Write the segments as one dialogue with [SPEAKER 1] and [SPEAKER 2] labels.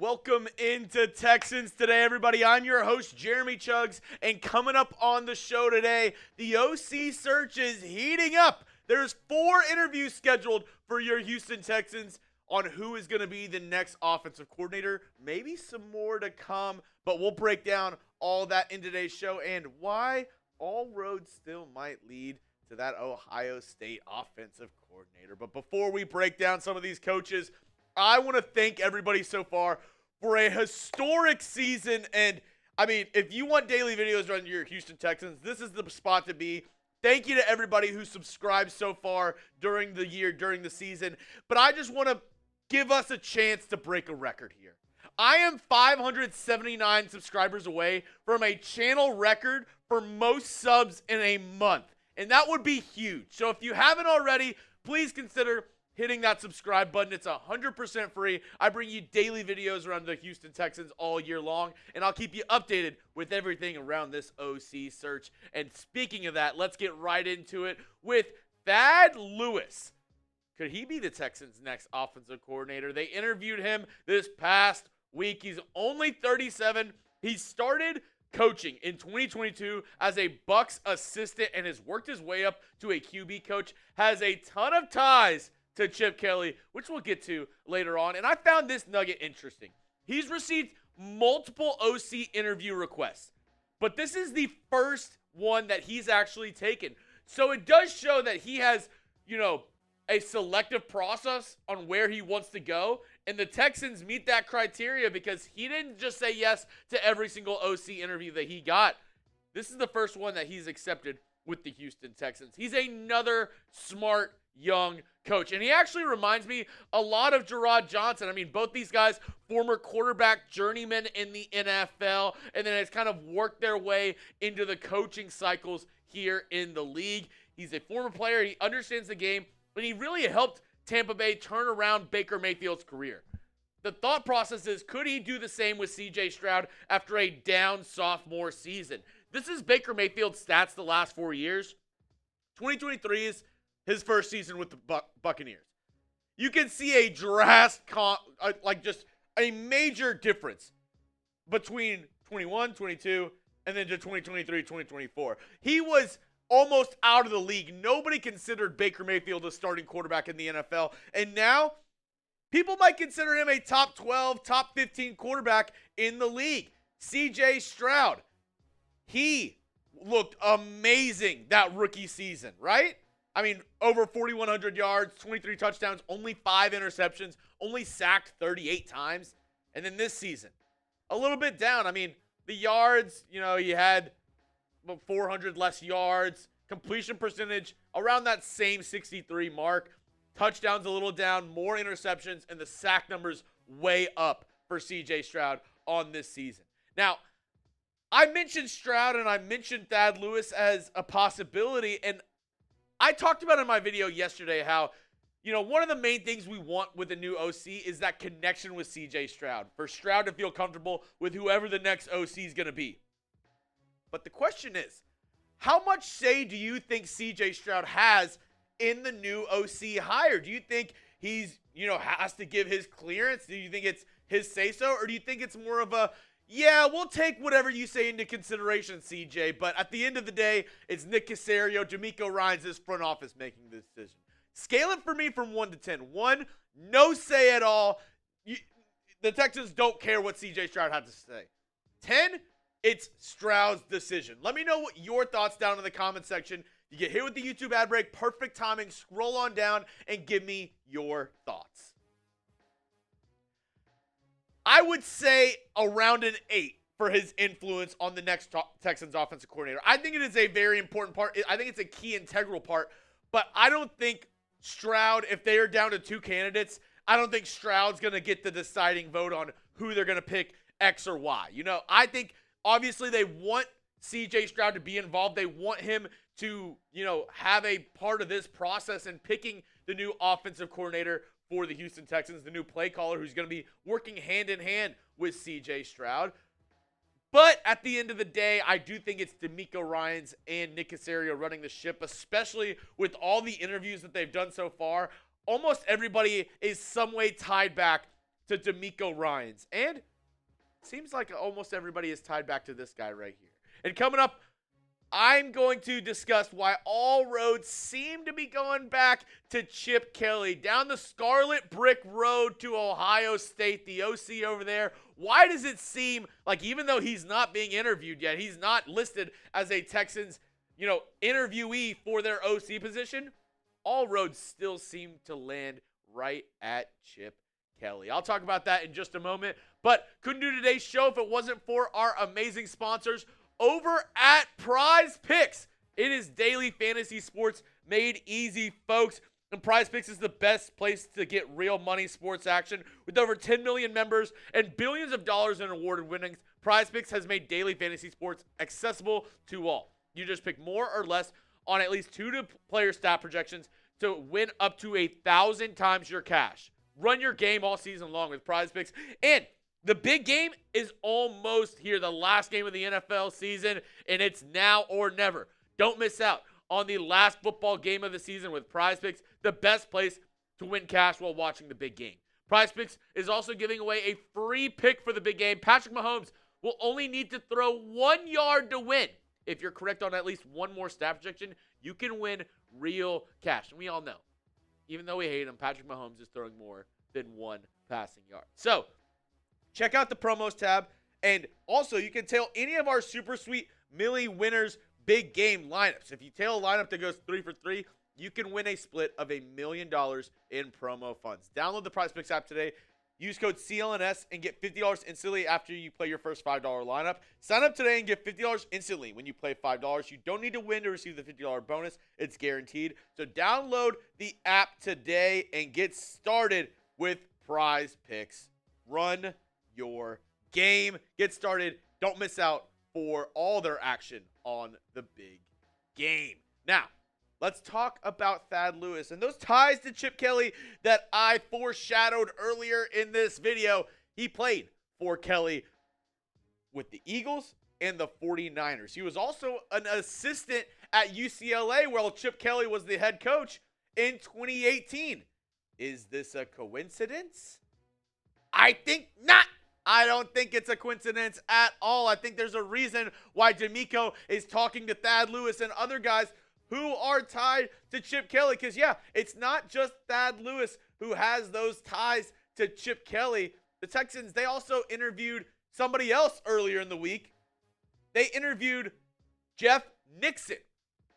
[SPEAKER 1] Welcome into Texans Today, everybody. I'm your host, Jeremy Chuggs, and coming up on the show today, the OC search is heating up. There's 4 interviews scheduled for your Houston Texans on who is going to be the next offensive coordinator. Maybe some more to come, but we'll break down all that in today's show and why all roads still might lead to that Ohio State offensive coordinator. But before we break down some of these coaches, I want to thank everybody so far for a historic season. And, I mean, if you want daily videos on your Houston Texans, this is the spot to be. Thank you to everybody who subscribed so far during the year, during the season. But I just want to give us a chance to break a record here. I am 579 subscribers away from a channel record for most subs in a month. And that would be huge. So if you haven't already, please consider hitting that subscribe button. It's 100% free. I bring you daily videos around the Houston Texans all year long, and I'll keep you updated with everything around this OC search. And speaking of that, let's get right into it with Thad Lewis. Could he be the Texans' next offensive coordinator? They interviewed him this past week. He's only 37. He started coaching in 2022 as a Bucs assistant and has worked his way up to a QB coach. Has a ton of ties to Chip Kelly, which we'll get to later on. And I found this nugget interesting. He's received multiple OC interview requests, but this is the first one that he's actually taken. So it does show that he has, a selective process on where he wants to go. And the Texans meet that criteria because he didn't just say yes to every single OC interview that he got. This is the first one that he's accepted with the Houston Texans. He's another smart, young coach. And he actually reminds me a lot of Jerrod Johnson. I mean, both these guys, former quarterback journeymen in the NFL, and then has kind of worked their way into the coaching cycles here in the league. He's a former player. He understands the game, and he really helped Tampa Bay turn around Baker Mayfield's career. The thought process is, could he do the same with C.J. Stroud after a down sophomore season? This is Baker Mayfield's stats the last 4 years. 2023 is his first season with the Buccaneers. You can see a drastic, just a major difference between 21, 22, and then to 2023, 2024. He was almost out of the league. Nobody considered Baker Mayfield a starting quarterback in the NFL. And now, people might consider him a top 12, top 15 quarterback in the league. C.J. Stroud, he looked amazing that rookie season, right? I mean, over 4,100 yards, 23 touchdowns, only 5 interceptions, only sacked 38 times. And then this season, a little bit down. I mean, the yards, you had 400 less yards, completion percentage around that same 63 mark, touchdowns a little down, more interceptions, and the sack numbers way up for C.J. Stroud on this season. Now, I mentioned Stroud and I mentioned Thad Lewis as a possibility, and I talked about in my video yesterday how, one of the main things we want with a new OC is that connection with C.J. Stroud, for Stroud to feel comfortable with whoever the next OC is going to be. But the question is, how much say do you think C.J. Stroud has in the new OC hire? Do you think he's, has to give his clearance? Do you think it's his say-so? Or do you think it's more of a, yeah, we'll take whatever you say into consideration, CJ, but at the end of the day, it's Nick Caley, DeMeco Ryans, this front office making the decision. Scale it for me from 1 to 10. 1, no say at all. The Texans don't care what CJ Stroud had to say. 10, it's Stroud's decision. Let me know what your thoughts down in the comment section. You get hit with the YouTube ad break, perfect timing. Scroll on down and give me your thoughts. I would say around an 8 for his influence on the next Texans offensive coordinator. I think it is a very important part. I think it's a key integral part, but I don't think Stroud, if they are down to 2 candidates, I don't think Stroud's going to get the deciding vote on who they're going to pick X or Y. I think obviously they want C.J. Stroud to be involved. They want him to, have a part of this process in picking the new offensive coordinator for the Houston Texans, the new play caller who's going to be working hand in hand with C.J. Stroud. But at the end of the day, I do think it's DeMeco Ryans and Nick Caley running the ship, especially with all the interviews that they've done so far. Almost everybody is some way tied back to DeMeco Ryans. And it seems like almost everybody is tied back to this guy right here. And coming up, I'm going to discuss why all roads seem to be going back to Chip Kelly. Down the Scarlet Brick Road to Ohio State, the OC over there. Why does it seem like even though he's not being interviewed yet, he's not listed as a Texans, interviewee for their OC position, all roads still seem to land right at Chip Kelly. I'll talk about that in just a moment, but couldn't do today's show if it wasn't for our amazing sponsors over at Prize Picks. It is daily fantasy sports made easy, folks. And Prize Picks is the best place to get real money sports action. With over 10 million members and billions of dollars in awarded winnings, Prize Picks has made daily fantasy sports accessible to all. You just pick more or less on at least 2 player stat projections to win up to 1,000 times your cash. Run your game all season long with Prize Picks. And the big game is almost here, the last game of the NFL season, and it's now or never. Don't miss out on the last football game of the season with Prize Picks, the best place to win cash while watching the big game. Prize Picks is also giving away a free pick for the big game. Patrick Mahomes will only need to throw 1 yard to win. If you're correct on at least one more stat projection, you can win real cash. And we all know, even though we hate him, Patrick Mahomes is throwing more than 1 passing yard. So, check out the promos tab, and also you can tail any of our super sweet Millie winners big game lineups. If you tail a lineup that goes 3 for 3, you can win a split of $1 million in promo funds. Download the Prize Picks app today. Use code CLNS and get $50 instantly after you play your first $5 lineup. Sign up today and get $50 instantly when you play $5. You don't need to win to receive the $50 bonus. It's guaranteed. So download the app today and get started with Prize Picks. Run your game. Get started. Don't miss out for all their action on the big game. Now, let's talk about Thad Lewis and those ties to Chip Kelly that I foreshadowed earlier in this video. He played for Kelly with the Eagles and the 49ers. He was also an assistant at UCLA while Chip Kelly was the head coach in 2018. Is this a coincidence? I think not. I don't think it's a coincidence at all. I think there's a reason why DeMeco is talking to Thad Lewis and other guys who are tied to Chip Kelly. Because, yeah, it's not just Thad Lewis who has those ties to Chip Kelly. The Texans, they also interviewed somebody else earlier in the week. They interviewed Jeff Nixon,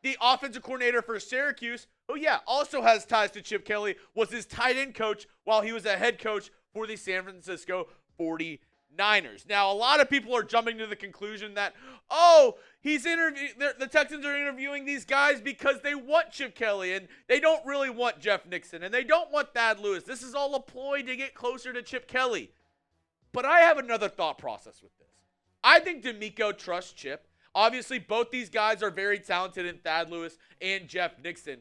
[SPEAKER 1] the offensive coordinator for Syracuse, who, yeah, also has ties to Chip Kelly, was his tight end coach while he was a head coach for the San Francisco 49ers. Now, a lot of people are jumping to the conclusion that, the Texans are interviewing these guys because they want Chip Kelly, and they don't really want Jeff Nixon, and they don't want Thad Lewis. This is all a ploy to get closer to Chip Kelly. But I have another thought process with this. I think DeMeco trusts Chip. Obviously, both these guys are very talented in Thad Lewis and Jeff Nixon.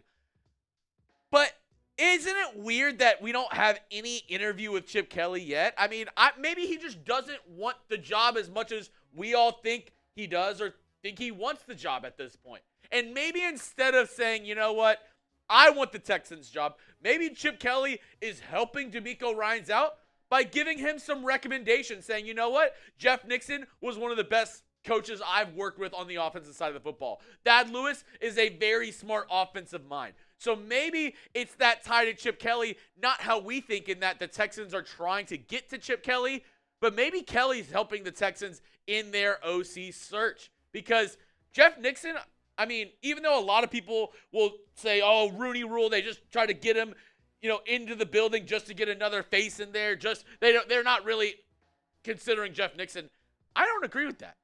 [SPEAKER 1] But isn't it weird that we don't have any interview with Chip Kelly yet? I mean, maybe he just doesn't want the job as much as we all think he does or think he wants the job at this point. And maybe instead of saying, you know what, I want the Texans job, maybe Chip Kelly is helping DeMeco Ryans out by giving him some recommendations, saying, you know what, Jeff Nixon was one of the best coaches I've worked with on the offensive side of the football. Thad Lewis is a very smart offensive mind. So maybe it's that tie to Chip Kelly, not how we think in that the Texans are trying to get to Chip Kelly, but maybe Kelly's helping the Texans in their OC search. Because Jeff Nixon, I mean, even though a lot of people will say, oh, Rooney Rule, they just try to get him, into the building just to get another face in there. They're not really considering Jeff Nixon. I don't agree with that.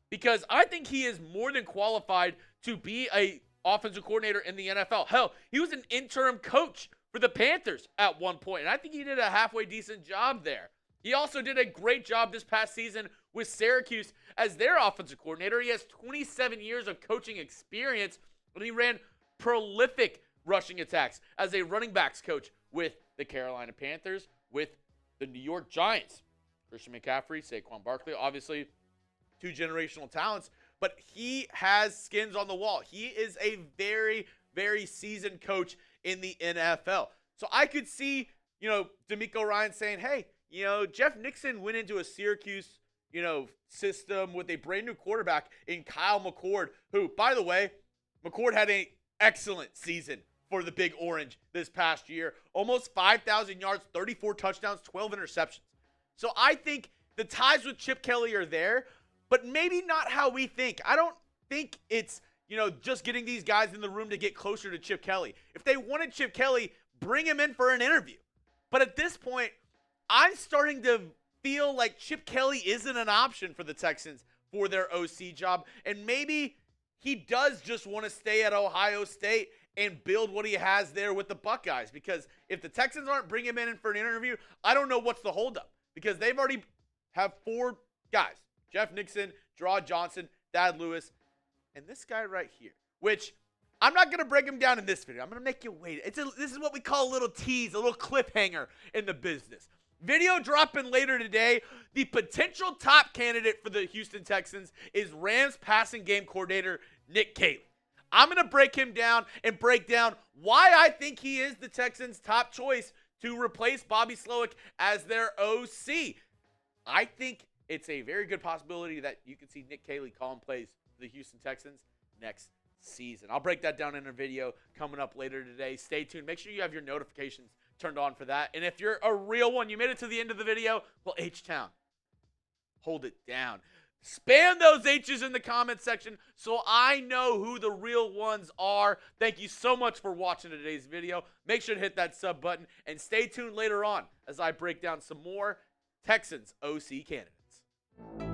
[SPEAKER 1] Because I think he is more than qualified to be a offensive coordinator in the NFL. Hell, he was an interim coach for the Panthers at one point, and I think he did a halfway decent job there. He also did a great job this past season with Syracuse as their offensive coordinator. He has 27 years of coaching experience, and he ran prolific rushing attacks as a running backs coach with the Carolina Panthers, with the New York Giants. Christian McCaffrey, Saquon Barkley, obviously two generational talents, but he has skins on the wall. He is a very, very seasoned coach in the NFL. So I could see, DeMeco Ryans saying, hey, Jeff Nixon went into a Syracuse, system with a brand new quarterback in Kyle McCord, who, by the way, McCord had an excellent season for the Big Orange this past year. Almost 5,000 yards, 34 touchdowns, 12 interceptions. So I think the ties with Chip Kelly are there, but maybe not how we think. I don't think it's, just getting these guys in the room to get closer to Chip Kelly. If they wanted Chip Kelly, bring him in for an interview. But at this point, I'm starting to feel like Chip Kelly isn't an option for the Texans for their OC job. And maybe he does just want to stay at Ohio State and build what he has there with the Buckeyes. Because if the Texans aren't bringing him in for an interview, I don't know what's the holdup. Because they've already have 4 guys. Jeff Nixon, Jerrod Johnson, Thad Lewis, and this guy right here. Which, I'm not going to break him down in this video. I'm going to make you wait. This is what we call a little tease, a little cliffhanger in the business. Video dropping later today. The potential top candidate for the Houston Texans is Rams passing game coordinator Nick Caley. I'm going to break him down and break down why I think he is the Texans' top choice to replace Bobby Slowik as their OC. I think it's a very good possibility that you can see Nick Caley calling plays for the Houston Texans next season. I'll break that down in a video coming up later today. Stay tuned. Make sure you have your notifications turned on for that. And if you're a real one, you made it to the end of the video, well, H-Town, hold it down. Spam those H's in the comment section so I know who the real ones are. Thank you so much for watching today's video. Make sure to hit that sub button and stay tuned later on as I break down some more Texans OC candidates.